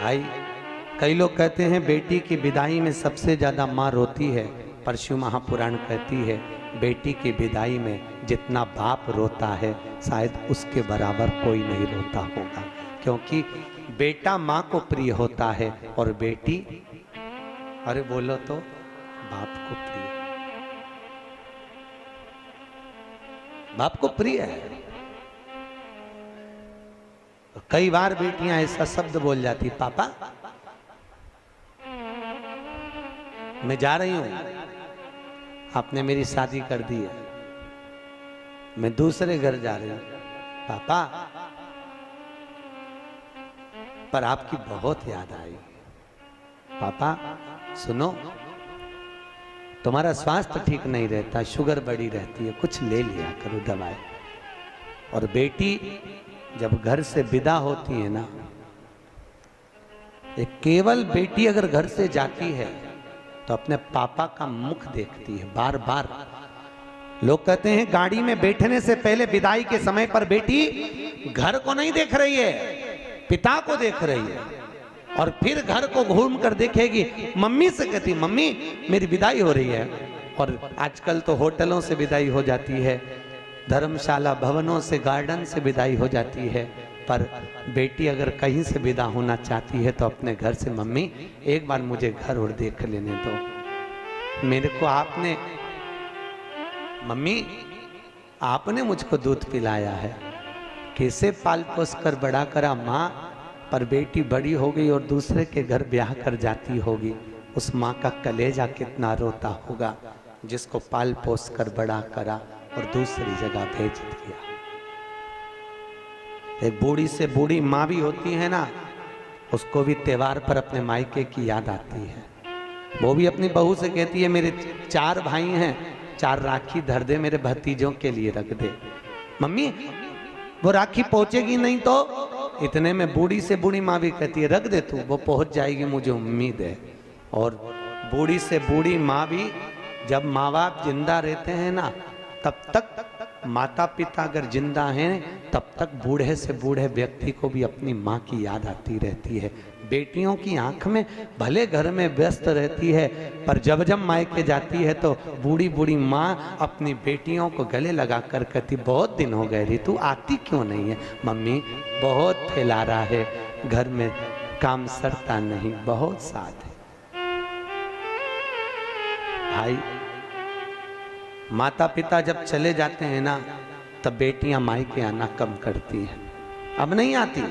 भाई कई लोग कहते हैं बेटी की विदाई में सबसे ज्यादा माँ रोती है, पर शिव महापुराण कहती है बेटी की विदाई में जितना बाप रोता है शायद उसके बराबर कोई नहीं रोता होगा, क्योंकि बेटा माँ को प्रिय होता है और बेटी, अरे बोलो तो, बाप को प्रिय, बाप को प्रिय है। कई बार बेटियां ऐसा शब्द बोल जाती, पापा मैं जा रही हूं, आपने मेरी शादी कर दी है, मैं दूसरे घर जा रही हूं, पापा पर आपकी बहुत याद आई, पापा सुनो तुम्हारा स्वास्थ्य ठीक नहीं रहता, शुगर बढ़ी रहती है, कुछ ले लिया करो दवाई। और बेटी जब घर से विदा होती है ना, एक केवल बेटी अगर घर से जाती है तो अपने पापा का मुख देखती है बार बार। लोग कहते हैं गाड़ी में बैठने से पहले विदाई के समय पर बेटी घर को नहीं देख रही है, पिता को देख रही है, और फिर घर को घूम कर देखेगी, मम्मी से कहती मम्मी मेरी विदाई हो रही है। और आजकल तो होटलों से विदाई हो जाती है, धर्मशाला भवनों से, गार्डन से विदाई हो जाती है, पर बेटी अगर कहीं से विदा होना चाहती है तो अपने घर से, मम्मी एक बार मुझे घर और देख लेने दो, मेरे को आपने, मम्मी आपने मुझको दूध पिलाया है, कैसे पाल पोस कर बड़ा करा माँ, पर बेटी बड़ी हो गई और दूसरे के घर ब्याह कर जाती होगी, उस माँ का कलेजा कितना रोता होगा जिसको पाल पोस कर बड़ा करा और दूसरी जगह भेज दिया। एक बूढ़ी से बूढ़ी माँ भी होती है ना, उसको भी त्योहार पर अपने मायके की याद आती है, वो भी अपनी बहू से कहती है मेरे 4 भाई हैं, 4 राखी धर दे मेरे भतीजों के लिए रख दे। मम्मी वो राखी पहुंचेगी नहीं तो, इतने में बूढ़ी से बूढ़ी माँ भी कहती है रख दे तू, वो पहुंच जाएगी मुझे उम्मीद है। और बूढ़ी से बूढ़ी माँ भी, जब माँ बाप जिंदा रहते हैं ना तब तक, माता पिता अगर जिंदा हैं तब तक बूढ़े से बूढ़े व्यक्ति को भी अपनी माँ की याद आती रहती है। बेटियों की आंख में भले घर में व्यस्त रहती है, पर जब जब मायके जाती है तो बूढ़ी बूढ़ी माँ अपनी बेटियों को गले लगा कर कहती बहुत दिन हो गए रे, तू आती क्यों नहीं है? मम्मी बहुत फैला रहा है, घर में काम सरता नहीं, बहुत साथ है। भाई माता पिता जब चले जाते हैं ना तब बेटियां मायके आना कम करती हैं, अब नहीं आती।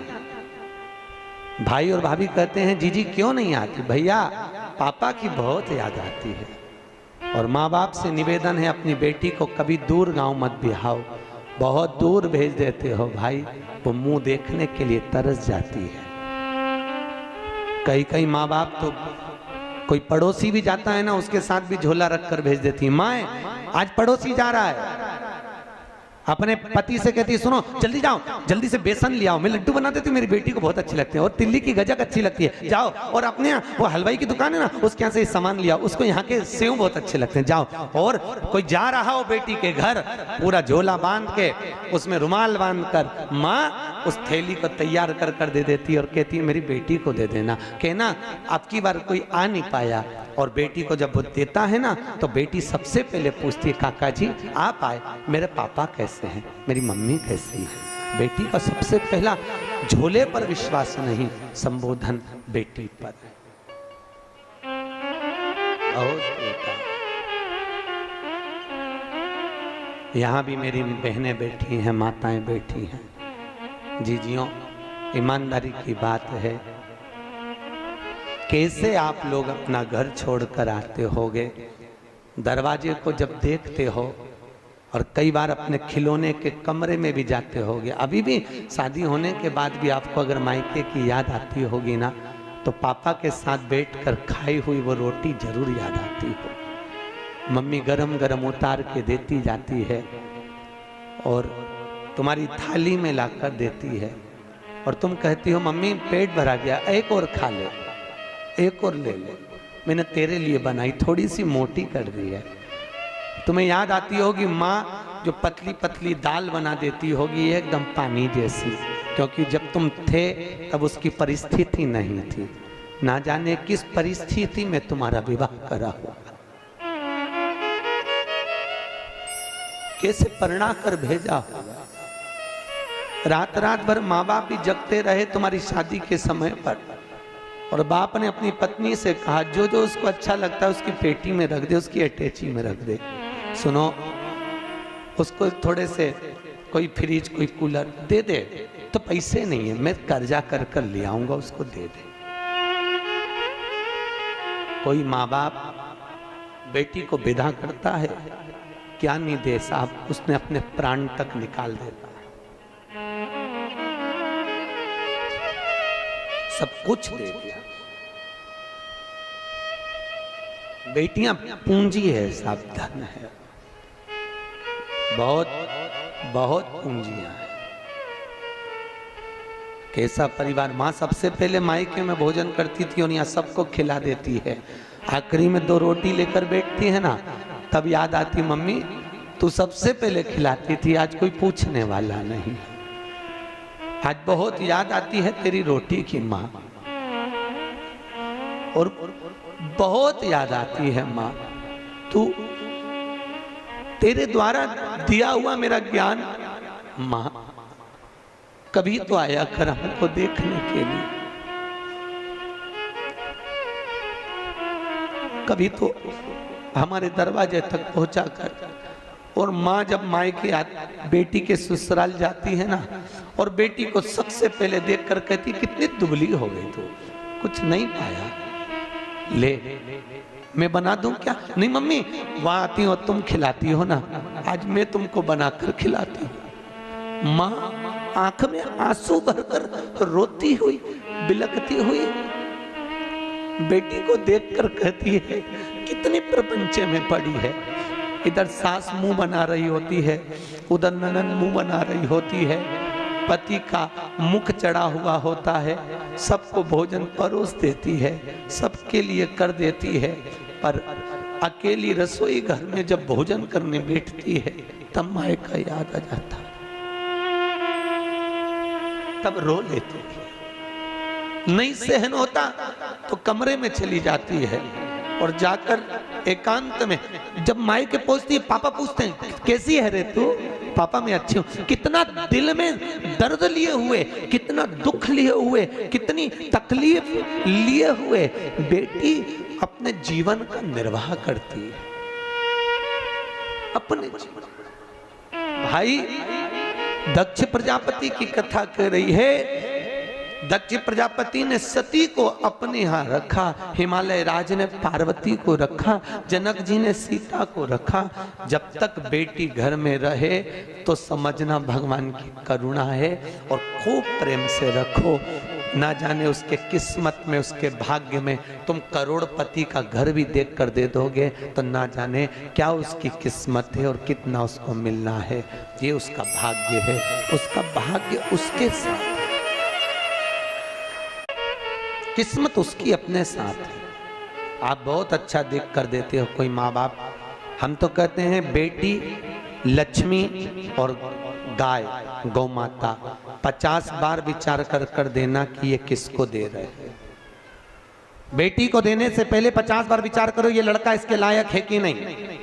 भाई और भाभी कहते हैं जीजी क्यों नहीं आती? भैया पापा की बहुत याद आती है। और माँ बाप से निवेदन है अपनी बेटी को कभी दूर गांव मत बिहाओ, बहुत दूर भेज देते हो भाई, वो मुंह देखने के लिए तरस जाती है। कई कई माँ बाप तो कोई पड़ोसी भी जाता है ना उसके साथ भी झोला रख कर भेज देती है, माँ आज पड़ोसी जा रहा है, अपने पति से कहती है सुनो जल्दी जाओ, जल्दी से बेसन ले आओ, मैं लड्डू बना देती हूँ, मेरी बेटी को बहुत अच्छी लगती है, और तिल्ली की गजक अच्छी लगती है, जाओ। और अपने यहाँ वो हलवाई की दुकान है ना उसके यहाँ से सामान लिया, उसको यहाँ के सेव बहुत अच्छे लगते हैं, जाओ। और कोई जा रहा हो बेटी के घर, पूरा झोला बांध के उसमें रुमाल बांध कर माँ उस थैली को तैयार कर कर दे देती है और कहती है मेरी बेटी को दे देना, कहना अब की बार कोई आ नहीं पाया। और बेटी को जब वो देता है ना तो बेटी सबसे पहले पूछती है काका जी आप आए, मेरे पापा कैसे हैं, मेरी मम्मी कैसी है? बेटी का सबसे पहला झोले पर विश्वास नहीं, संबोधन बेटी पर। और बेटा यहाँ भी मेरी बहनें बैठी हैं, माताएं बैठी हैं, जीजियों ईमानदारी की बात है, कैसे आप लोग अपना घर छोड़कर आते होगे, दरवाजे को जब देखते हो, और कई बार अपने खिलौने के कमरे में भी जाते होगे। अभी भी शादी होने के बाद भी आपको अगर मायके की याद आती होगी ना तो पापा के साथ बैठकर खाई हुई वो रोटी जरूर याद आती हो। मम्मी गरम गरम उतार के देती जाती है और तुम्हारी थाली में लाकर देती है, और तुम कहती हो मम्मी पेट भरा गया, एक और खा ले, एक और ले ले, मैंने तेरे लिए बनाई, थोड़ी सी मोटी कर दी है। तुम्हें याद आती होगी माँ जो पतली पतली दाल बना देती होगी एकदम पानी जैसी, क्योंकि जब तुम थे तब उसकी परिस्थिति नहीं थी। ना जाने किस परिस्थिति में तुम्हारा विवाह करा होगा, कैसे परिणा कर भेजा होगा। रात रात भर माँ बाप भी जगते रहे तुम्हारी शादी के समय पर, और बाप ने अपनी पत्नी से कहा जो जो उसको अच्छा लगता है उसकी पेटी में रख दे, उसकी अटैची में रख दे। सुनो, उसको थोड़े से कोई फ्रिज कोई कूलर दे दे, तो पैसे नहीं है, मैं कर्जा कर कर ले आऊंगा, उसको दे दे। कोई माँ बाप बेटी को विदा करता है, क्या नहीं दे साहब, उसने अपने प्राण तक निकाल देता है, सब कुछ दे दिया। बेटियां पूंजी है साहब, धन है, बहुत बहुत पूंजियां हैं। कैसा परिवार। माँ सबसे पहले मायके में भोजन करती थी और यहाँ सबको खिला देती है, आखिरी में 2 रोटी लेकर बैठती है ना, तब याद आती मम्मी तू सबसे पहले खिलाती थी, आज कोई पूछने वाला नहीं। आज बहुत याद आती है तेरी रोटी की माँ, और बहुत याद आती है माँ तू, तेरे द्वारा दिया हुआ मेरा ज्ञान। माँ कभी तो आया कर हमको देखने के लिए, कभी तो हमारे दरवाजे तक पहुंचा कर। और माँ जब मायके बेटी के ससुराल जाती है ना, और बेटी को सबसे पहले देखकर कहती कितनी दुबली हो गई तू, कुछ नहीं पाया, ले मैं बना दूं क्या? नहीं मम्मी, वहां आती हो तुम खिलाती हो ना, आज मैं तुमको बनाकर खिलाती हूँ। माँ आंख में आंसू भरकर रोती हुई बिलखती हुई बेटी को देखकर कहती है कितनी प्रपंचे में पड़ी है। इधर सास मुंह बना रही होती है, उधर ननद मुंह बना रही होती है, पति का मुख चढ़ा हुआ होता है, सबको भोजन परोस देती है, सबके लिए कर देती है, पर अकेली रसोई घर में जब भोजन करने बैठती है तब मायका याद आ जाता, तब रो लेती है। नहीं सहन होता तो कमरे में चली जाती है और जाकर एकांत में जब मायके पहुंचती है, पापा पूछते हैं कैसी है रे तू? पापा मैं अच्छी हूं। कितना दिल में दर्द लिए हुए, कितना दुख लिए हुए, कितनी तकलीफ लिए हुए बेटी अपने जीवन का निर्वाह करती है, अपने जीवन। भाई दक्ष प्रजापति की कथा कह रही है, दक्ष प्रजापति ने सती को अपने यहाँ रखा, हिमालय राज ने पार्वती को रखा, जनक जी ने सीता को रखा। जब तक बेटी घर में रहे तो समझना भगवान की करुणा है, और खूब प्रेम से रखो। ना जाने उसके किस्मत में, उसके भाग्य में तुम करोड़पति का घर भी देख कर दे दोगे तो ना जाने क्या उसकी किस्मत है और कितना उसको मिलना है। ये उसका भाग्य है, उसका भाग्य उसके साथ, किस्मत उसकी अपने साथ है। आप बहुत अच्छा देख कर देते हो कोई माँ बाप। हम तो कहते हैं बेटी लक्ष्मी और गाय गौ माता 50 बार विचार कर कर देना कि ये किसको दे रहे हैं। बेटी को देने से पहले 50 बार विचार करो ये लड़का इसके लायक है कि नहीं।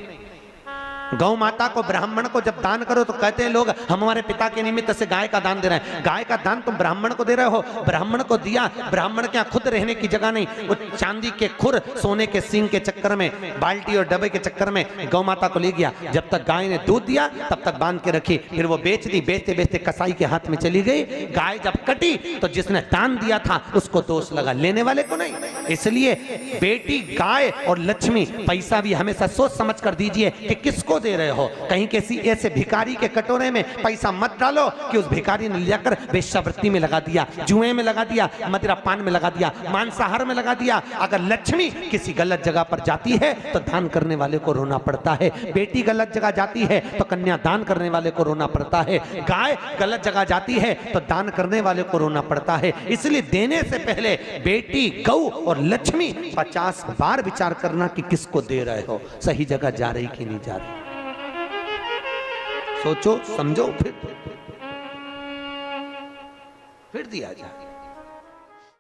गौ माता को, ब्राह्मण को जब दान करो तो कहते हैं लोग हम हमारे पिता के निमित्त से गाय का दान दे रहे हैं। गाय का दान तुम ब्राह्मण को दे रहे हो, ब्राह्मण को दिया, ब्राह्मण के यहाँ खुद रहने की जगह नहीं, वो चांदी के खुर सोने के सींग के चक्कर में, बाल्टी और डब्बे के चक्कर में गौ माता को ले गया। जब तक गाय ने दूध दिया तब तक बांध के रखी, फिर वो बेच दी, बेचते बेचते कसाई के हाथ में चली गई। गाय जब कटी तो जिसने दान दिया था उसको दोष लगा, लेने वाले को नहीं। इसलिए बेटी गाय और लक्ष्मी, पैसा भी हमेशा सोच समझ कर दीजिए कि किसको दे रहे हो। कहीं किसी ऐसे भिखारी के कटोरे में पैसा मत डालो कि उस भिखारी ने लेकर वेश्यावृत्ति में लगा दिया, जुए में लगा दिया, मदिरा पान में लगा दिया, मांसाहार में लगा दिया। अगर लक्ष्मी किसी गलत जगह पर जाती है तो दान करने वाले को रोना पड़ता है। बेटी गलत जगह जाती है तो कन्या दान करने वाले को रोना पड़ता है। गाय गलत जगह जाती है तो दान करने वाले को रोना पड़ता है। इसलिए देने से पहले बेटी, गौ और लक्ष्मी 50 बार विचार करना कि किसको दे रहे हो, सही जगह जा रही कि नहीं जा रही। सोचो समझो। फिर फिर दिया जाए।